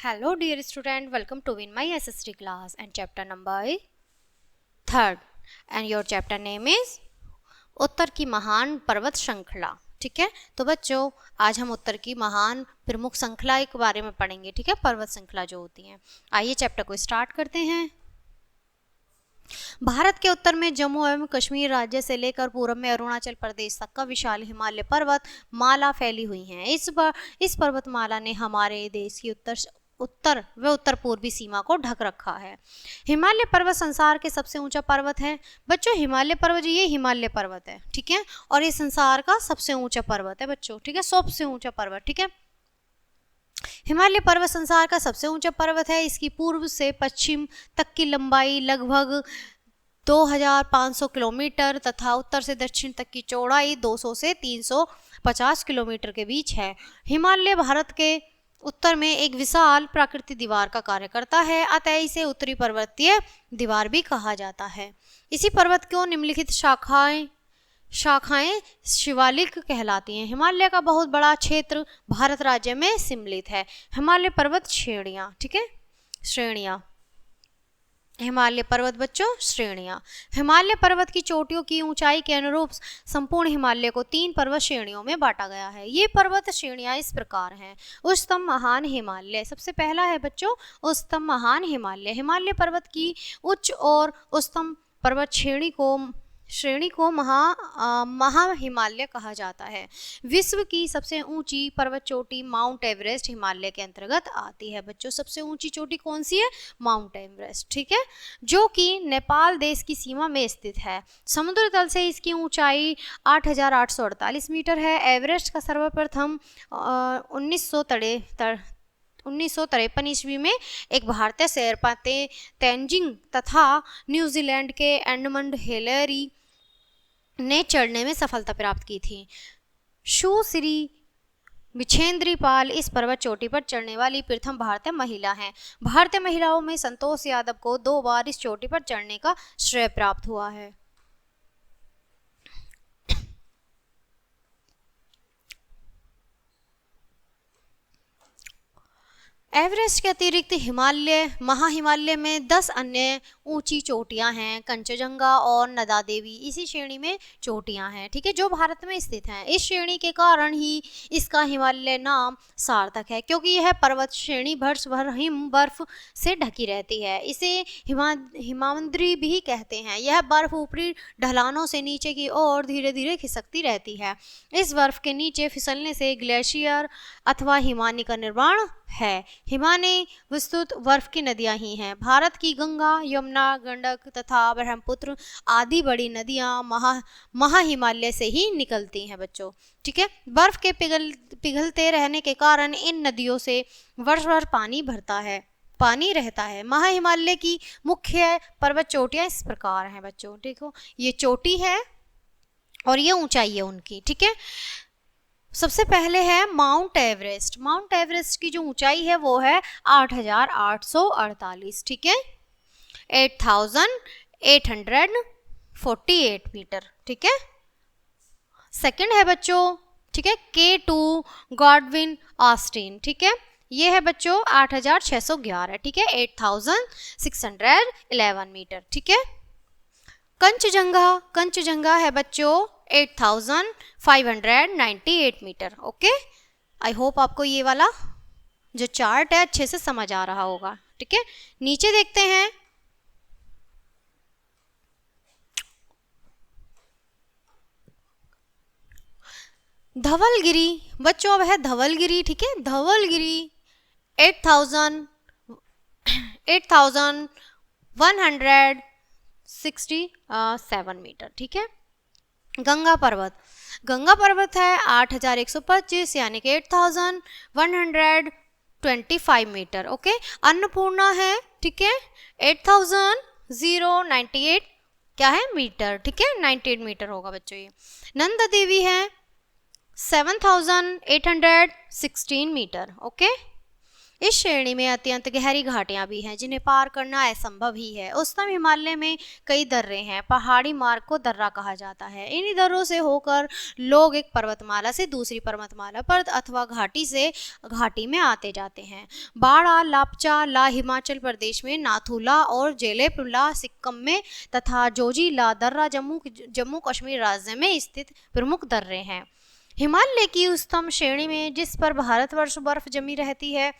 Hello dear student, welcome to in my SST class and chapter number 3rd and your chapter name is उत्तर की महान पर्वत श्रृंखला। ठीक है, तो बच्चों आज हम उत्तर की महान प्रमुख श्रृंखला के बारे में पढ़ेंगे। ठीक है, पर्वत श्रृंखला जो होती हैं। आइए चैप्टर को स्टार्ट करते हैं। भारत के उत्तर में जम्मू एवं कश्मीर राज्य से लेकर पूर्व में अरुणाचल प्रदेश तक का विशाल हिमालय पर्वत माला फैली हुई है। इस पर्वतमाला ने हमारे देश की उत्तर पूर्वी सीमा को ढक रखा है। हिमालय पर्वत संसार के सबसे ऊंचा पर्वत है। बच्चों हिमालय पर्वत, ये हिमालय पर्वत है, ठीक है, और ये संसार का सबसे ऊंचा पर्वत है बच्चों। ठीक है, सबसे ऊंचा पर्वत। ठीक है, हिमालय पर्वत संसार का सबसे ऊंचा पर्वत है। इसकी पूर्व से पश्चिम तक की लंबाई लगभग 2500 किलोमीटर तथा उत्तर से दक्षिण तक की चौड़ाई 200 से 350 किलोमीटर के बीच है। हिमालय भारत के उत्तर में एक विशाल प्राकृतिक दीवार का कार्य करता है, अतः इसे उत्तरी पर्वतीय दीवार भी कहा जाता है। इसी पर्वत को निम्नलिखित शाखाएं शिवालिक कहलाती हैं। हिमालय का बहुत बड़ा क्षेत्र भारत राज्य में सम्मिलित है। हिमालय पर्वत श्रेणियां, ठीक है, श्रेणियां, हिमालय पर्वत बच्चों श्रेणियां। हिमालय पर्वत की चोटियों की ऊंचाई के अनुरूप संपूर्ण हिमालय को 3 पर्वत श्रेणियों में बांटा गया है। ये पर्वत श्रेणियां इस प्रकार हैं। उच्चतम महान हिमालय, सबसे पहला है बच्चों उच्चतम महान हिमालय। हिमालय पर्वत की उच्च और उच्चतम पर्वत श्रेणी को महा हिमालय कहा जाता है। विश्व की सबसे ऊंची पर्वत चोटी माउंट एवरेस्ट हिमालय के अंतर्गत आती है। बच्चों सबसे ऊंची चोटी कौन सी है? माउंट एवरेस्ट, ठीक है, जो कि नेपाल देश की सीमा में स्थित है। समुद्र तल से इसकी ऊंचाई 8848 मीटर है। एवरेस्ट का सर्वप्रथम 1953 ईस्वी में एक भारतीय शेरपा तेंजिंग तथा न्यूजीलैंड के एडमंड हिलेरी ने चढ़ने में सफलता प्राप्त की थी। सुश्री बिछेंद्री पाल इस पर्वत चोटी पर चढ़ने वाली प्रथम भारतीय महिला हैं। भारतीय महिलाओं में संतोष यादव को 2 बार इस चोटी पर चढ़ने का श्रेय प्राप्त हुआ है। एवरेस्ट के अतिरिक्त महाहिमालय में 10 अन्य ऊंची चोटियां हैं। कंचनजंगा और नदा देवी इसी श्रेणी में चोटियां हैं, ठीक है, जो भारत में स्थित हैं। इस श्रेणी के कारण ही इसका हिमालय नाम सार्थक है, क्योंकि यह पर्वत श्रेणी वर्ष भर हिम बर्फ से ढकी रहती है। इसे हिमाद्री भी कहते हैं। यह बर्फ ऊपरी ढलानों से नीचे की ओर धीरे धीरे खिसकती रहती है। इस बर्फ के नीचे फिसलने से ग्लेशियर अथवा हिमानी का निर्माण है। हिमानी वस्तुत बर्फ की नदियां ही हैं। भारत की गंगा, यमुना, गंडक तथा ब्रह्मपुत्र आदि बड़ी नदियां महाहिमालय से ही निकलती हैं बच्चों, ठीक है। बर्फ के पिघलते रहने के कारण इन नदियों से वर्ष भर पानी रहता है। महाहिमालय की मुख्य पर्वत चोटियां इस प्रकार हैं बच्चों, देखो ये चोटी है और ये ऊंचाई है उनकी, ठीक है। सबसे पहले है माउंट एवरेस्ट। माउंट एवरेस्ट की जो ऊंचाई है वो है 8848, ठीक है, 8848 मीटर, ठीक है। सेकंड है बच्चों, ठीक है, K2 गॉडविन ऑस्टिन, ठीक है, ये है बच्चों 8611, ठीक है, 8611 मीटर, ठीक है। कंचजंगा है बच्चों 8598 मीटर। ओके, आई होप आपको ये वाला जो चार्ट है अच्छे से समझ आ रहा होगा, ठीक है। नीचे देखते हैं, धवलगिरी बच्चों, अब है धवलगिरी, ठीक है, धवलगिरी 8167 मीटर, ठीक है। गंगा पर्वत है 8125 यानी कि 8125 मीटर। ओके, अन्नपूर्णा है, ठीक है, 8098 क्या है मीटर, ठीक है, 98 मीटर होगा बच्चों ये। नंदा देवी है 7816 मीटर। ओके, इस श्रेणी में अत्यंत गहरी घाटियां भी हैं जिन्हें पार करना असंभव ही है। उच्चतम हिमालय में कई दर्रे हैं। पहाड़ी मार्ग को दर्रा कहा जाता है। इन दर्रों से होकर लोग एक पर्वतमाला से दूसरी पर्वतमाला पर अथवा घाटी से घाटी में आते जाते हैं। बाड़ा लापचा ला हिमाचल प्रदेश में, नाथुला और जेलेपुला सिक्किम में तथा जोजिला दर्रा जम्मू कश्मीर राज्य में स्थित प्रमुख दर्रे हैं। हिमालय की उच्चतम श्रेणी में, जिस पर भारतवर्ष बर्फ जमी रहती है,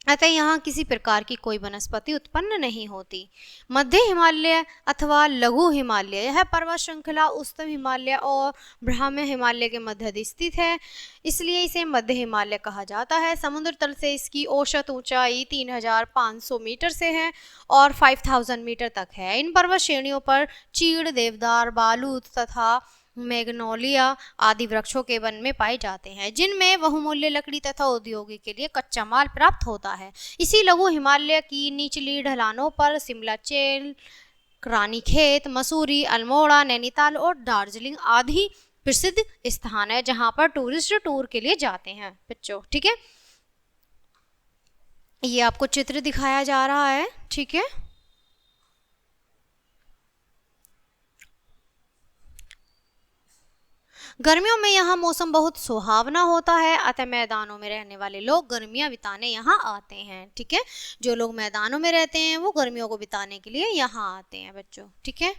अतः यहाँ किसी प्रकार की कोई वनस्पति उत्पन्न नहीं होती। मध्य हिमालय अथवा लघु हिमालय, यह पर्वत श्रृंखला उच्चतम हिमालय और ब्राह्म्य हिमालय के मध्य स्थित है, इसलिए इसे मध्य हिमालय कहा जाता है। समुद्र तल से इसकी औसत ऊंचाई 3500 मीटर से है और 5000 मीटर तक है। इन पर्वत श्रेणियों पर चीड़, देवदार, बालूत तथा मैग्नोलिया आदि वृक्षों के वन में पाए जाते हैं, जिनमें बहुमूल्य लकड़ी तथा औद्योगिक के लिए कच्चा माल प्राप्त होता है। इसी लघु हिमालय की निचली ढलानों पर शिमला, चेल, रानीखेत, मसूरी, अल्मोड़ा, नैनीताल और दार्जिलिंग आदि प्रसिद्ध स्थान है जहां पर टूरिस्ट टूर के लिए जाते हैं बच्चों। ठीक है, ये आपको चित्र दिखाया जा रहा है। ठीक है, गर्मियों में यहाँ मौसम बहुत सुहावना होता है, अतः मैदानों में रहने वाले लोग गर्मियाँ बिताने यहाँ आते हैं। ठीक है, जो लोग मैदानों में रहते हैं वो गर्मियों को बिताने के लिए यहाँ आते हैं बच्चों। ठीक है,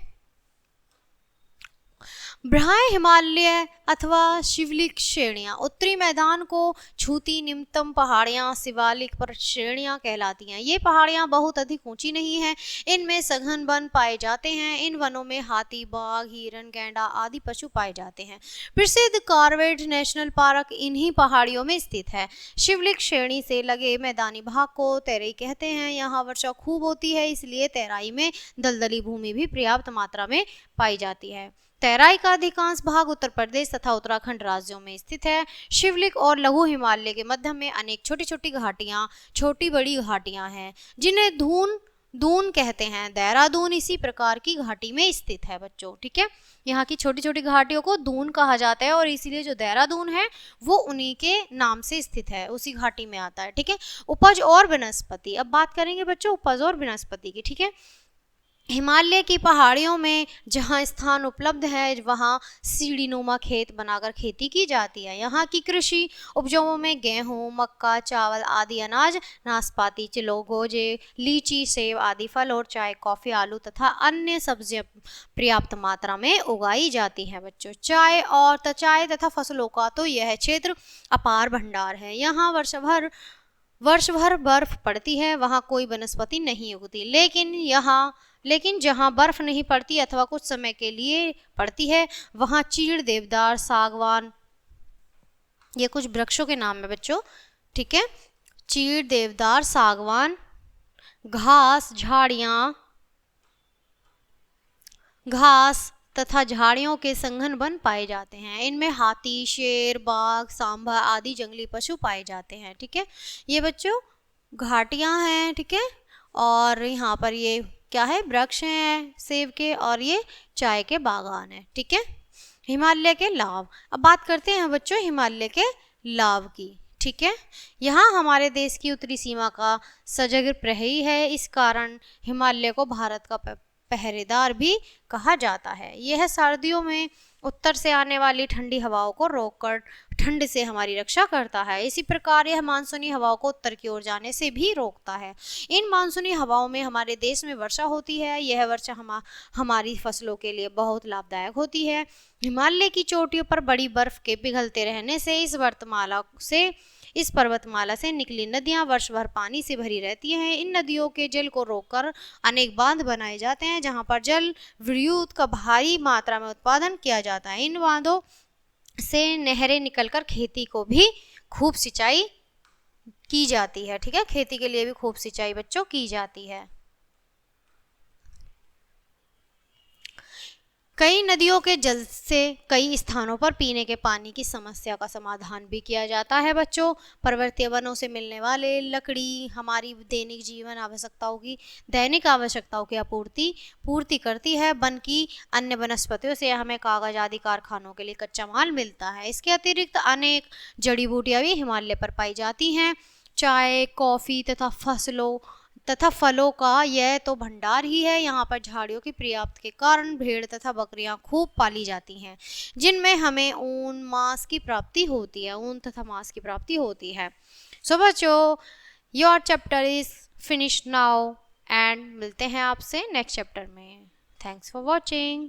ब्राह्म्य हिमालय अथवा शिवालिक श्रेणियां उत्तरी मैदान को छूती निम्नतम पहाड़ियां शिवालिक पर श्रेणियां कहलाती हैं। ये पहाड़ियां बहुत अधिक ऊंची नहीं हैं। इनमें सघन वन पाए जाते हैं। इन वनों में हाथी, बाघ, हिरण, गैंडा आदि पशु पाए जाते हैं। प्रसिद्ध कॉर्बेट नेशनल पार्क इन्हीं पहाड़ियों में स्थित है। शिवालिक श्रेणी से लगे मैदानी भाग को तराई कहते हैं। यहाँ वर्षा खूब होती है, इसलिए तराई में दलदली भूमि भी पर्याप्त मात्रा में पाई जाती है। तराई का अधिकांश भाग उत्तर प्रदेश तथा उत्तराखंड राज्यों में स्थित है। शिवालिक और लघु हिमालय के मध्य में अनेक छोटी छोटी घाटियां, छोटी बड़ी घाटियां हैं जिन्हें दून कहते हैं। देहरादून इसी प्रकार की घाटी में स्थित है बच्चों। ठीक है, यहाँ की छोटी छोटी घाटियों को दून कहा जाता है और इसीलिए जो देहरादून है वो उन्हीं के नाम से स्थित है, उसी घाटी में आता है। ठीक है, उपज और वनस्पति, अब बात करेंगे बच्चों उपज और वनस्पति की। ठीक है, हिमालय की पहाड़ियों में जहाँ स्थान उपलब्ध है वहाँ सीढ़ीनुमा खेत बनाकर खेती की जाती है। यहाँ की कृषि उपजाओं में गेहूँ, मक्का, चावल आदि अनाज, नाशपाती, चिलोगोजे, लीची, सेब आदि फल और चाय, कॉफ़ी, आलू तथा अन्य सब्जियाँ पर्याप्त मात्रा में उगाई जाती हैं बच्चों। चाय तथा फसलों का तो यह क्षेत्र अपार भंडार है। यहाँ वर्ष भर बर्फ पड़ती है, वहाँ कोई वनस्पति नहीं उगती, लेकिन जहाँ बर्फ नहीं पड़ती अथवा कुछ समय के लिए पड़ती है वहाँ चीड़, देवदार, सागवान, ये कुछ वृक्षों के नाम है बच्चों। ठीक है, चीड़, देवदार, सागवान, घास तथा झाड़ियों के संघन वन पाए जाते हैं। इनमें हाथी, शेर, बाघ, सांभर आदि जंगली पशु पाए जाते हैं। ठीक है, ये बच्चों घाटियां हैं। ठीक है, और यहाँ पर ये क्या है, वृक्ष हैं सेब के और ये चाय के बागान है। ठीक है, हिमालय के लाभ, अब बात करते हैं बच्चों हिमालय के लाभ की। ठीक है, यहाँ हमारे देश की उत्तरी सीमा का सजग प्रहरी है, इस कारण हिमालय को भारत का पहरेदार भी कहा जाता है। यह सर्दियों में उत्तर से आने वाली ठंडी हवाओं को रोककर ठंड से हमारी रक्षा करता है। इसी प्रकार यह मानसूनी हवाओं को उत्तर की ओर जाने से भी रोकता है। इन मानसूनी हवाओं में हमारे देश में वर्षा होती है। यह वर्षा हमारी फसलों के लिए बहुत लाभदायक होती है। हिमालय की चोटियों पर बड़ी बर्फ के पिघलते रहने से इस पर्वतमाला से निकली नदियां वर्ष भर पानी से भरी रहती हैं। इन नदियों के जल को रोककर अनेक बांध बनाए जाते हैं जहां पर जल विद्युत का भारी मात्रा में उत्पादन किया जाता है। इन बांधों से नहरें निकलकर खेती को भी खूब सिंचाई की जाती है। ठीक है, खेती के लिए भी खूब सिंचाई बच्चों की जाती है। कई नदियों के जल से कई स्थानों पर पीने के पानी की समस्या का समाधान भी किया जाता है बच्चों। पर्वतीय वनों से मिलने वाले लकड़ी हमारी दैनिक आवश्यकताओं की पूर्ति करती है। वन की अन्य वनस्पतियों से हमें कागज आदि कारखानों के लिए कच्चा माल मिलता है। इसके अतिरिक्त अनेक जड़ी बूटियां भी हिमालय पर पाई जाती हैं। चाय, कॉफ़ी तथा फलों का यह तो भंडार ही है। यहाँ पर झाड़ियों की पर्याप्त के कारण भेड़ तथा बकरियाँ खूब पाली जाती हैं, जिनमें हमें ऊन तथा मांस की प्राप्ति होती है। सो बच्चों, your chapter is finish now and मिलते हैं आपसे नेक्स्ट चैप्टर में। Thanks for watching.